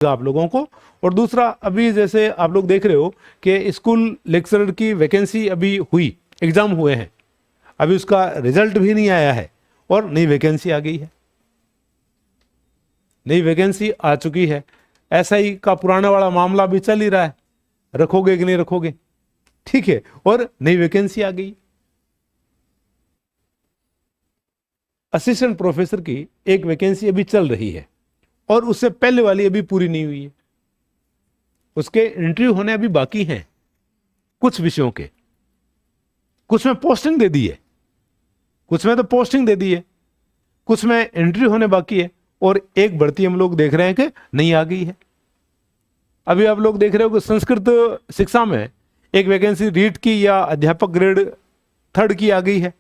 आप लोगों को। और दूसरा, अभी जैसे आप लोग देख रहे हो कि स्कूल लेक्चरर की वैकेंसी अभी हुई, एग्जाम हुए हैं, अभी उसका रिजल्ट भी नहीं आया है और नई वैकेंसी आ गई है, नई वैकेंसी आ चुकी है। एसआई का पुराना वाला मामला भी चल ही रहा है, रखोगे कि नहीं रखोगे, ठीक है, और नई वैकेंसी आ गई। असिस्टेंट प्रोफेसर की एक वैकेंसी अभी चल रही है और उससे पहले वाली अभी पूरी नहीं हुई है, उसके इंटरव्यू होने अभी बाकी हैं कुछ विषयों के, कुछ में पोस्टिंग दे दी है, कुछ में तो पोस्टिंग दे दी है, कुछ में इंटरव्यू होने बाकी है, और एक भर्ती हम लोग देख रहे हैं कि नहीं आ गई है। अभी आप लोग देख रहे हो कि संस्कृत शिक्षा में एक वैकेंसी रीट की या अध्यापक ग्रेड 3 की आ गई है,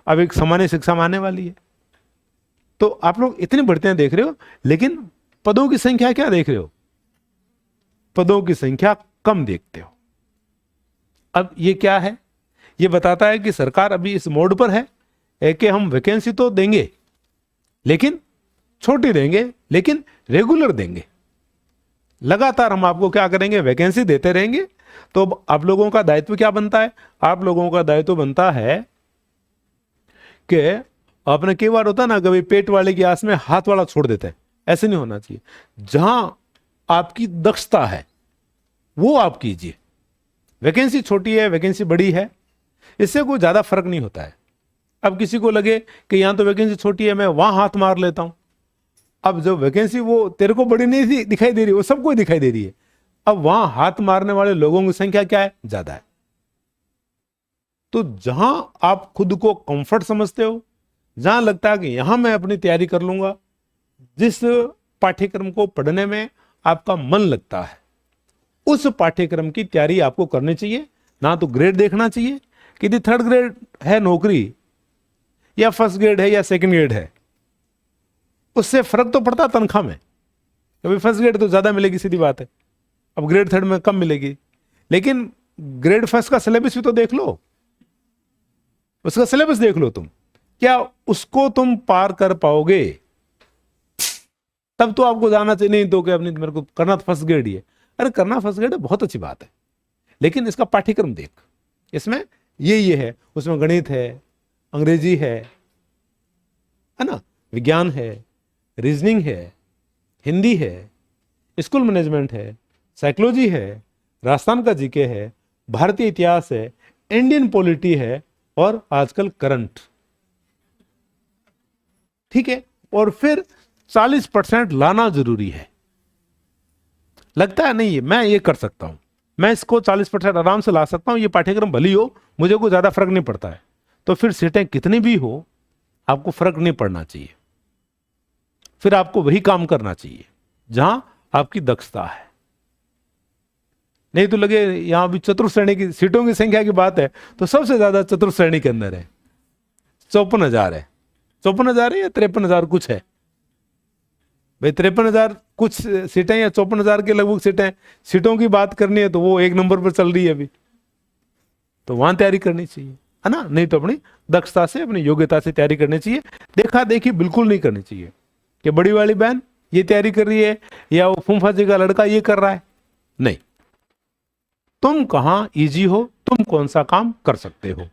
अब एक सामान्य शिक्षा में आने वाली है। तो आप लोग इतनी भर्तियां देख रहे हो, लेकिन पदों की संख्या क्या देख रहे हो, पदों की संख्या कम देखते हो। अब ये क्या है, ये बताता है कि सरकार अभी इस मोड पर है कि हम वैकेंसी तो देंगे, लेकिन छोटी देंगे, लेकिन रेगुलर देंगे, लगातार हम आपको क्या करेंगे, वैकेंसी देते रहेंगे। तो अब आप लोगों का दायित्व क्या बनता है, आप लोगों का दायित्व बनता है कि आपने कई बार होता ना, कभी पेट वाले की आस में हाथ वाला छोड़ देते हैं, ऐसे नहीं होना चाहिए। जहां आपकी दक्षता है वो आप कीजिए। वैकेंसी छोटी है, वैकेंसी बड़ी है, इससे कोई ज्यादा फर्क नहीं होता है। अब किसी को लगे कि यहां तो वैकेंसी छोटी है, मैं वहां हाथ मार लेता हूं, अब जो वैकेंसी वो तेरे को बड़ी नहीं दिखाई दे रही, वो सबको दिखाई दे रही है, अब वहां हाथ मारने वाले लोगों की संख्या क्या है, ज्यादा है। तो जहां आप खुद को कंफर्ट समझते हो, जहां लगता है कि यहां मैं अपनी तैयारी कर लूंगा, जिस पाठ्यक्रम को पढ़ने में आपका मन लगता है, उस पाठ्यक्रम की तैयारी आपको करनी चाहिए। ना तो ग्रेड देखना चाहिए कि यदि 3rd ग्रेड है नौकरी, या 1st ग्रेड है या 2nd ग्रेड है, उससे फर्क तो पड़ता तनख्वाह में। कभी 1st ग्रेड तो ज्यादा मिलेगी, सीधी बात है, अब ग्रेड 3rd में कम मिलेगी, लेकिन ग्रेड 1st का सिलेबस भी तो देख लो, उसका सिलेबस देख लो तुम, क्या उसको तुम पार कर पाओगे, तब तो आपको जाना चाहिए। नहीं तो क्या, अपनी मेरे को करना तो 1st ग्रेड ही है, अरे करना 1st ग्रेड है, बहुत अच्छी बात है, लेकिन इसका पाठ्यक्रम देख, इसमें ये है, उसमें गणित है, अंग्रेजी है ना, विज्ञान है, रीजनिंग है, हिंदी है, स्कूल मैनेजमेंट है, साइकोलॉजी है, राजस्थान का जीके है, भारतीय इतिहास है, इंडियन पॉलिटी है, और आजकल करंट, ठीक है। और फिर 40% लाना जरूरी है। लगता है नहीं मैं ये कर सकता हूं, मैं इसको 40% आराम से ला सकता हूं, ये पाठ्यक्रम भली हो, मुझे कोई ज्यादा फर्क नहीं पड़ता है, तो फिर सीटें कितनी भी हो आपको फर्क नहीं पड़ना चाहिए, फिर आपको वही काम करना चाहिए जहां आपकी दक्षता है। नहीं तो लगे यहां भी चतुर्थ श्रेणी की सीटों की संख्या की बात है, तो सबसे ज्यादा चतुर्थ श्रेणी के अंदर है, 54,000 है, 54,000 है या 53,000 कुछ है भाई, 53,000 कुछ सीटें या 54,000 के लगभग सीटों की बात करनी है, तो वो 1 नंबर पर चल रही है अभी, तो वहां तैयारी करनी चाहिए, है ना। नहीं तो अपनी दक्षता से, अपनी योग्यता से तैयारी करनी चाहिए। देखा देखी बिल्कुल नहीं करनी चाहिए कि बड़ी वाली बहन ये तैयारी कर रही है या वो फूफा जी का लड़का ये कर रहा है, नहीं, तुम कहां इजी हो, तुम कौन सा काम कर सकते हो,